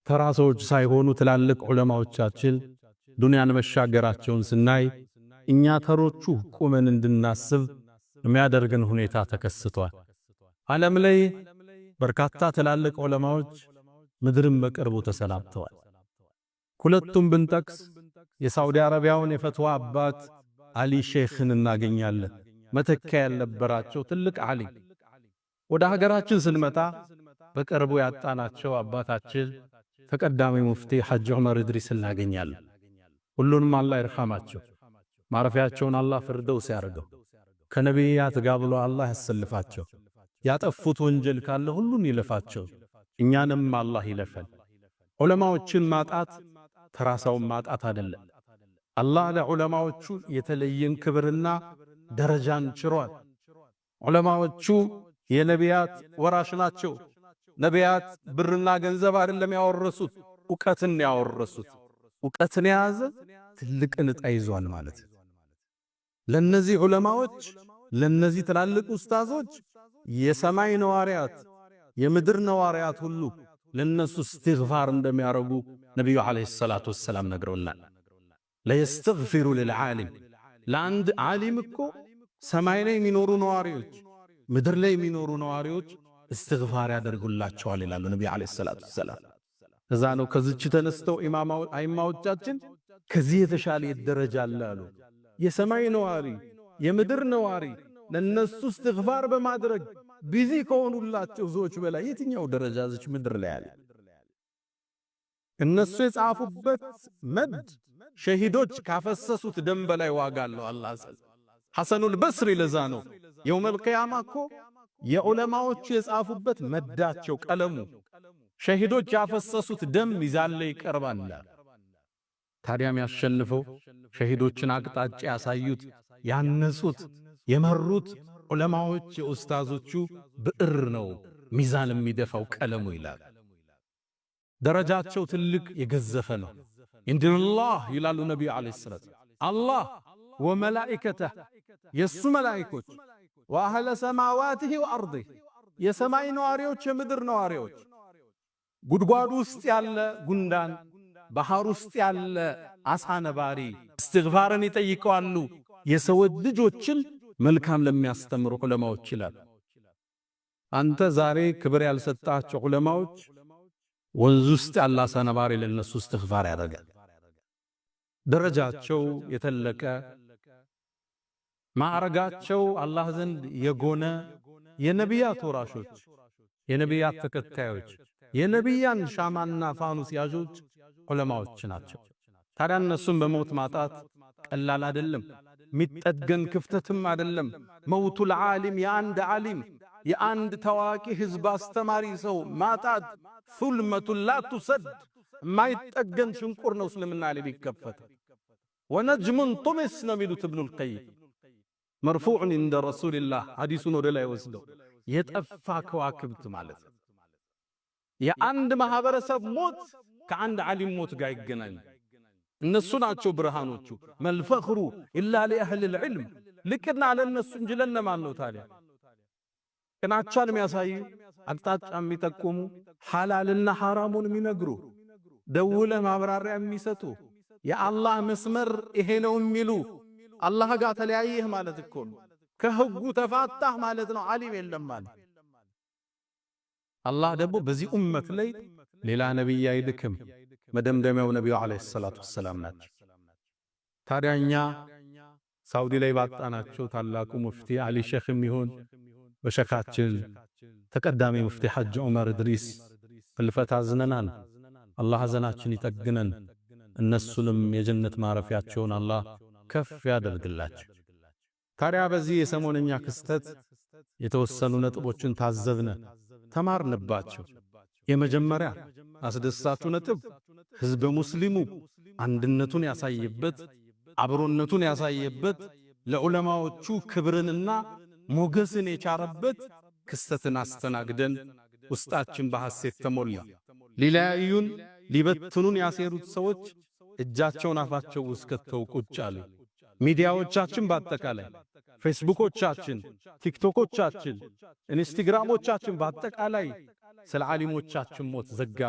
ተራሶች ሳይሆኑ ትላልቅ ዑለማዎቻችን ዱንያን መሻገራቸውን ስናይ እኛ ተሮቹ ቁመን እንድናስብ የሚያደርገን ሁኔታ ተከስቷል። ዓለም ላይ በርካታ ትላልቅ ዑለማዎች ምድርን በቅርቡ ተሰናብተዋል። ሁለቱም ብንጠቅስ የሳውዲ አረቢያውን የፈትዋ አባት አሊ ሼኽን እናገኛለን። መተኪያ ያልነበራቸው ትልቅ ዓሊም። ወደ ሀገራችን ስንመጣ በቅርቡ ያጣናቸው አባታችን ተቀዳሚ ሙፍቲ ሐጅ ዑመር ኢድሪስ እናገኛለን። ሁሉንም አላህ ይርሐማቸው፣ ማረፊያቸውን አላህ ፍርደውስ ያርገው፣ ከነቢያት ጋር ብሎ አላህ ያሰልፋቸው፣ ያጠፉት ወንጀል ካለ ሁሉን ይለፋቸው፣ እኛንም አላህ ይለፈን። ዑለማዎችን ማጣት ተራሳውን ማጣት አይደለም። አላህ ለዑለማዎቹ የተለየን ክብርና ደረጃን ችሯል። ዑለማዎቹ የነቢያት ወራሽ ናቸው። ነቢያት ብርና ገንዘብ አይደለም ያወረሱት፣ ዕውቀትን ያወረሱት። ዕውቀትን የያዘ ትልቅን ዕጣ ይዟል ማለት። ለነዚህ ዑለማዎች ለነዚህ ትላልቅ ኡስታዞች የሰማይ ነዋሪያት የምድር ነዋሪያት ሁሉ ለነሱ እስትግፋር እንደሚያረጉ ነብዩ አለይሂ ሰላቱ ወሰላም ነግረውናል። ለይስተግፊሩ ለልዓሊም ለአንድ ዓሊም እኮ ሰማይ ላይ የሚኖሩ ነዋሪዎች ምድር ላይ የሚኖሩ ነዋሪዎች እስትግፋር ያደርጉላቸዋል ይላሉ ነብዩ አለይሂ ሰላቱ ወሰላም። እዛ ነው ከዚች ተነስተው አይማዎቻችን ከዚህ የተሻለ ደረጃ አለ። የሰማይ ነዋሪ የምድር ነዋሪ ለነሱ እስትግፋር በማድረግ ቢዚ ከሆኑላቸው ሰዎች በላይ የትኛው ደረጃ እዚች ምድር ላይ አለ? እነሱ የጻፉበት መድ ሸሂዶች ካፈሰሱት ደም በላይ ዋጋ አለው። አላህ ሐሰኑል በስሪ ለዛ ነው የውመል ቂያማ እኮ የዑለማዎቹ የጻፉበት መዳቸው ቀለሙ ሸሂዶች ያፈሰሱት ደም ሚዛን ላይ ይቀርባል። ታዲያም ያሸንፈው ሸሂዶችን አቅጣጫ ያሳዩት ያነጹት የመሩት ዑለማዎች የኡስታዞቹ ብዕር ነው ሚዛን የሚደፋው ቀለሙ ይላል። ደረጃቸው ትልቅ የገዘፈ ነው። ኢንዲላህ ይላሉ ነብዩ አለይሂ ሰላቱ አላህ ወመላኢከተህ የሱ መላእክቶች ወአህለ ሰማዋቲሂ ወአርዲሂ የሰማይ ነዋሪዎች የምድር ነዋሪዎች ጉድጓዱ ውስጥ ያለ ጉንዳን ባህር ውስጥ ያለ አሳ ነባሪ እስትግፋርን ይጠይቃሉ የሰው ልጆችን መልካም ለሚያስተምሩ ዑለማዎች ይላል። አንተ ዛሬ ክብር ያልሰጣቸው ዑለማዎች ወንዝ ውስጥ ያለ አሳ ነባሪ ለነሱ እስትግፋር ያደርጋል። ደረጃቸው የተለቀ ማዕረጋቸው አላህ ዘንድ የጎነ የነቢያት ወራሾች የነቢያት ተከታዮች የነቢያን ሻማና ፋኑስ ያዦች ዑለማዎች ናቸው። ታዲያ እነሱን በሞት ማጣት ቀላል አይደለም፣ ሚጠገን ክፍተትም አይደለም። መውቱል ዓሊም የአንድ ዓሊም የአንድ ታዋቂ ህዝብ አስተማሪ ሰው ማጣት ሱልመቱን ላ ቱሰድ ማይጠገን ሽንቁር ነው። እስልምና ላይ ቢከፈት ወነጅሙን ጡምስ ነው የሚሉት ኢብኑል ቀይም መርፉዕን እንደ ረሱልላህ ሐዲሱን ወደ ላይ ወስደው የጠፋ ከዋክብት ማለት ነው። የአንድ ማህበረሰብ ሞት ከአንድ ዓሊም ሞት ጋር ይገናኝ። እነሱ ናቸው ብርሃኖቹ። መልፈኽሩ ኢላ ለአህሊል ዒልም ልቅና ለነሱ እንጂ ለነማን ነው ታዲያ? ቅናቻን የሚያሳዩ አቅጣጫ የሚጠቁሙ ሐላልና ሐራሙን የሚነግሩ ደውለ ማብራሪያ የሚሰጡ የአላህ መስመር ይሄ ነው የሚሉ አላህ ጋር ተለያየህ ማለት እኮ ነው። ከህጉ ተፋታህ ማለት ነው። ዓሊም የለም ማለት አላህ ደግሞ በዚህ ኡመት ላይ ሌላ ነብይ አይልክም። መደምደሚያው ነብዩ አለይሂ ሰላቱ ወሰላም ናቸው። ታዲያኛ ሳውዲ ላይ ባጣናቸው ታላቁ ሙፍቲ አሊ ሼኽም ይሁን በሸኻችን ተቀዳሚ ሙፍቲ ሐጅ ዑመር ኢድሪስ ፍልፈት አዝነናል። አላህ ሐዘናችን ይጠግነን። እነሱንም የጀነት ማረፊያቸውን አላህ ከፍ ያደርግላቸው። ታዲያ በዚህ የሰሞነኛ ክስተት የተወሰኑ ነጥቦችን ታዘብነ፣ ተማርንባቸው። የመጀመሪያ አስደሳቹ ነጥብ ህዝበ ሙስሊሙ አንድነቱን ያሳየበት አብሮነቱን ያሳየበት ለዑለማዎቹ ክብርንና ሞገስን የቻረበት ክስተትን አስተናግደን ውስጣችን በሐሴት ተሞላ። ሊለያዩን ሊበትኑን ያሴሩት ሰዎች እጃቸውን አፋቸው ውስጥ ከተው ቁጭ አሉ። ሚዲያዎቻችን በአጠቃላይ ፌስቡኮቻችን፣ ቲክቶኮቻችን፣ ኢንስታግራሞቻችን በአጠቃላይ ስለ ዓሊሞቻችን ሞት ዘጋቢ